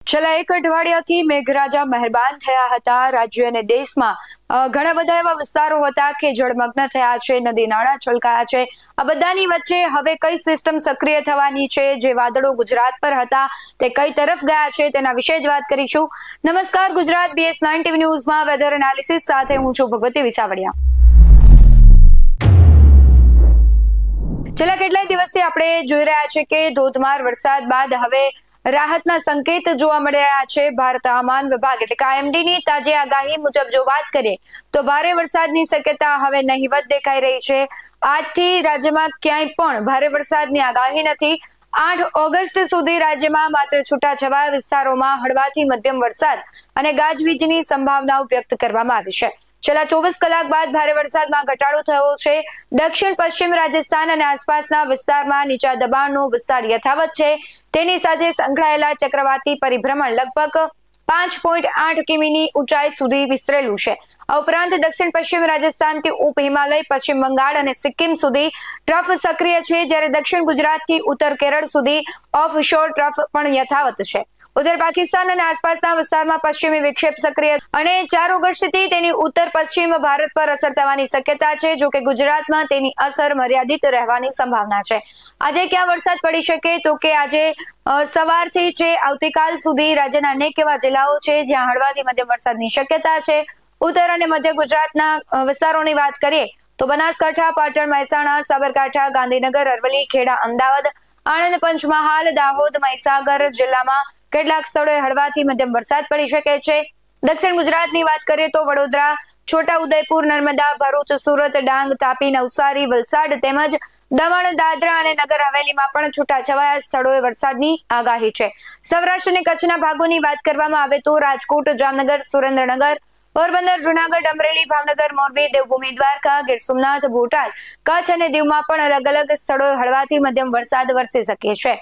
છેલ્લા એક અઠવાડિયાથી મેઘરાજા મહેરબાન થયા હતા. રાજ્ય અને દેશમાં ઘણા બધા એવા વિસ્તારો હતા કે જળમગ્ન થયા છે, નદી નાળા છલકાયા છે. આ બધાની વચ્ચે હવે કઈ સિસ્ટમ સક્રિય થવાની છે, જે વાદળો ગુજરાત પર હતા તે કઈ તરફ ગયા છે, તેના વિશે જ વાત કરીશું. નમસ્કાર, ગુજરાત BS9 TV ન્યૂઝમાં વેધર એનાલિસિસ સાથે હું છું ભગવતી વિસાવડિયા. છેલ્લા કેટલાય દિવસથી આપણે જોઈ રહ્યા છે કે ધોધમાર વરસાદ બાદ હવે રાહતના સંકેત જોવા મળી રહ્યા છે. ભારત હવામાન વિભાગ એટલે કે IMD ની તાજી આગાહી મુજબ જો વાત કરીએ તો ભારે વરસાદની શક્યતા હવે નહીવત દેખાઈ રહી છે. આજથી રાજ્યમાં ક્યાંય પણ ભારે વરસાદની આગાહી નથી. 8 ઓગસ્ટ સુધી રાજ્યમાં માત્ર છૂટાછવાયા વિસ્તારોમાં હળવાથી મધ્યમ વરસાદ અને ગાજવીજની સંભાવનાઓ વ્યક્ત કરવામાં આવી છે. છેલ્લા 24 કલાક બાદ ભારે વરસાદમાં ઘટાડો થયો છે. દક્ષિણ પશ્ચિમ રાજસ્થાન અને આસપાસના વિસ્તારમાં નીચા દબાણનો વિસ્તાર યથાવત છે. તેની સાથે સંકળાયેલા ચક્રવાતી પરિભ્રમણ લગભગ 5.8 કિમીની ઊંચાઈ સુધી વિસ્તરેલું છે. આ ઉપરાંત દક્ષિણ પશ્ચિમ રાજસ્થાનથી ઉપ હિમાલય, પશ્ચિમ બંગાળ અને સિક્કિમ સુધી ટ્રફ સક્રિય છે, જ્યારે દક્ષિણ ગુજરાતથી ઉત્તર કેરળ સુધી ઓફશોર ટ્રફ પણ યથાવત છે. ઉત્તર પાકિસ્તાન અને આસપાસના વિસ્તારમાં પશ્ચિમી વિક્ષેપ સક્રિય અને 4 ઓગસ્ટથી તેની ઉત્તર પશ્ચિમ ભારત પર અસર થવાની શક્યતા છે. જો કે ગુજરાતમાં તેની અસર મર્યાદિત રહેવાની સંભાવના છે. આજે ક્યાં વરસાદ પડી શકે તો કે આજે સવારથી છે આવતીકાલ સુધી રાજ્યના અનેક એવા જિલ્લાઓ છે જ્યાં હળવાથી મધ્યમ વરસાદની શક્યતા છે. ઉત્તર અને મધ્ય ગુજરાતના વિસ્તારોની વાત કરીએ તો બનાસકાંઠા, પાટણ, મહેસાણા, સાબરકાંઠા, ગાંધીનગર, અરવલ્લી, ખેડા, અમદાવાદ, આણંદ, પંચમહાલ, દાહોદ, મહીસાગર જિલ્લામાં કેટલાક સ્થળોએ હળવાથી મધ્યમ વરસાદ પડી શકે છે. દક્ષિણ ગુજરાતની વાત કરીએ તો વડોદરા, છોટાઉદેપુર, નર્મદા, ભરૂચ, સુરત, ડાંગ, તાપી, નવસારી, વલસાડ તેમજ દમણ, દાદરા અને નગર હવેલીમાં પણ છૂટાછવાયા સ્થળોએ વરસાદની આગાહી છે. સૌરાષ્ટ્ર અને કચ્છના ભાગોની વાત કરવામાં આવે તો રાજકોટ, જામનગર, સુરેન્દ્રનગર, પોરબંદર, જુનાગઢ, અમરેલી, ભાવનગર, મોરબી, દેવભૂમિ દ્વારકા, ગીર સોમનાથ, બોટાદ, કચ્છ અને દીવમાં પણ અલગ અલગ સ્થળોએ હળવાથી મધ્યમ વરસાદ વરસી શકે છે.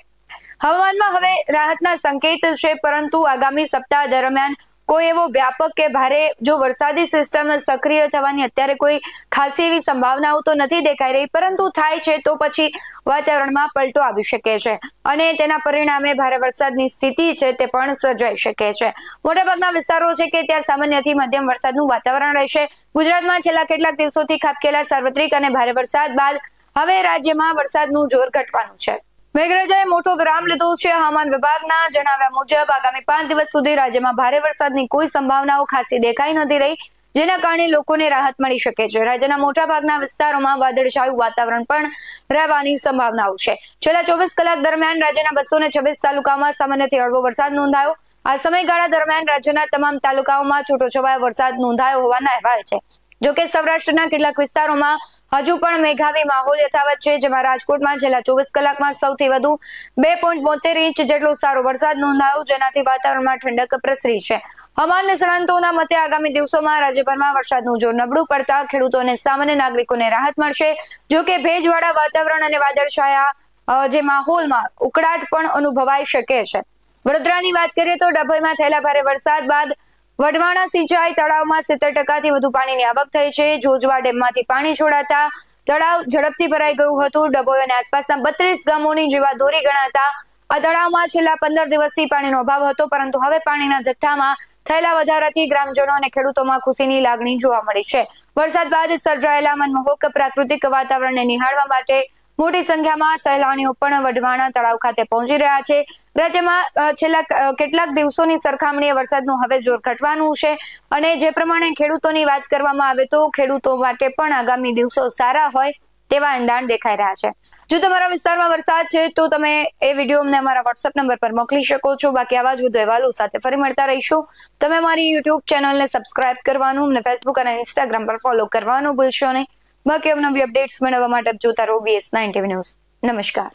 હવામાનમાં હવે રાહતના સંકેત છે, પરંતુ આગામી સપ્તાહ દરમિયાન કોઈ એવો વ્યાપક કે ભારે જો વરસાદી સિસ્ટમ સક્રિય થવાની અત્યારે કોઈ ખાસી એવી સંભાવનાઓ તો નથી દેખાઈ રહી, પરંતુ થાય છે તો પછી વાતાવરણમાં પલટો આવી શકે છે અને તેના પરિણામે ભારે વરસાદની સ્થિતિ છે તે પણ સર્જાઈ શકે છે. મોટાભાગના વિસ્તારો છે કે ત્યાં સામાન્યથી મધ્યમ વરસાદનું વાતાવરણ રહેશે. ગુજરાતમાં છેલ્લા કેટલાક દિવસોથી ખાબકેલા સાર્વત્રિક અને ભારે વરસાદ બાદ હવે રાજ્યમાં વરસાદનું જોર ઘટવાનું છે. મેઘરાજાએ મોટો વિરામ લીધો છે. હવામાન વિભાગના જણાવ્યા મુજબ આગામી 5 દિવસ સુધી રાજ્યમાં ભારે વરસાદની કોઈ સંભાવનાઓ ખાસી દેખાઈ નથી રહી, જેના કારણે લોકોને રાહત મળી શકે છે. રાજ્યના મોટાભાગના વિસ્તારોમાં વાદળછાયું વાતાવરણ પણ રહેવાની સંભાવનાઓ છે. છેલ્લા 24 કલાક દરમિયાન રાજ્યના 226 તાલુકામાં સામાન્યથી હળવો વરસાદ નોંધાયો. આ સમયગાળા દરમિયાન રાજ્યના તમામ તાલુકાઓમાં છૂટોછવાયો વરસાદ નોંધાયો હોવાના અહેવાલ છે. જોકે સૌરાષ્ટ્રના કેટલાક વિસ્તારોમાં હજુ પણ મેઘાવી માહોલ યથાવત છે, જેમાં રાજકોટમાં છેલ્લા 24 કલાકમાં સૌથી વધુ 2.72 ઇંચ જેટલો સારો વરસાદ નોંધાયો, જેનાથી વાતાવરણમાં ઠંડક પ્રસરી છે. હવામાન નિષ્ણાંતોના મતે આગામી દિવસોમાં રાજ્યભરમાં વરસાદનું જોર નબળું પડતા ખેડૂતો અને સામાન્ય નાગરિકોને રાહત મળશે. જોકે ભેજવાળા વાતાવરણ અને વાદળછાયા જે માહોલમાં ઉકળાટ પણ અનુભવાઈ શકે છે. વડોદરાની વાત કરીએ તો ડભોઈમાં થયેલા ભારે વરસાદ બાદ વઢવાણા સિંચાઈ તળાવમાં 70% વધુ પાણીની આવક થઈ છે. જોજવા ડેમમાંથી પાણી છોડાતા તળાવ ઝડપથી ભરાઈ ગયું હતું. ડભોઈ અને આસપાસના 32 ગામોની જીવાદોરી ગણાતા આ તળાવમાં છેલ્લા 15 દિવસથી પાણીનો અભાવ હતો, પરંતુ હવે પાણીના જથ્થામાં થયેલા વધારાથી ગ્રામજનો અને ખેડૂતોમાં ખુશીની લાગણી જોવા મળી છે. વરસાદ બાદ સર્જાયેલા મનમોહક પ્રાકૃતિક વાતાવરણને નિહાળવા માટે મોટી સંખ્યામાં સહેલાણીઓ પણ વઢવાણા તળાવ ખાતે પહોંચી રહ્યા છે. રાજ્યમાં છેલ્લા કેટલાક દિવસોની સરખામણીએ વરસાદનું હવે જોર ઘટવાનું છે અને જે પ્રમાણે ખેડૂતોની વાત કરવામાં આવે તો ખેડૂતો માટે પણ આગામી દિવસો સારા હોય તેવા એંધાણ દેખાઈ રહ્યા છે. જો તમારા વિસ્તારમાં વરસાદ છે તો તમે એ વિડીયો અમને અમારા WhatsApp નંબર પર મોકલી શકો છો. બાકી આવા જ વધુ અહેવાલો સાથે ફરી મળતા રહીશું. તમે મારી YouTube ચેનલને સબસ્ક્રાઇબ કરવાનું અને Facebook અને Instagram પર ફોલો કરવાનું ભૂલશો નહીં. બાકી અવનવી અપડેટ્સ મેળવવા માટે જોતા રહો BS9 TV ન્યૂઝ. નમસ્કાર.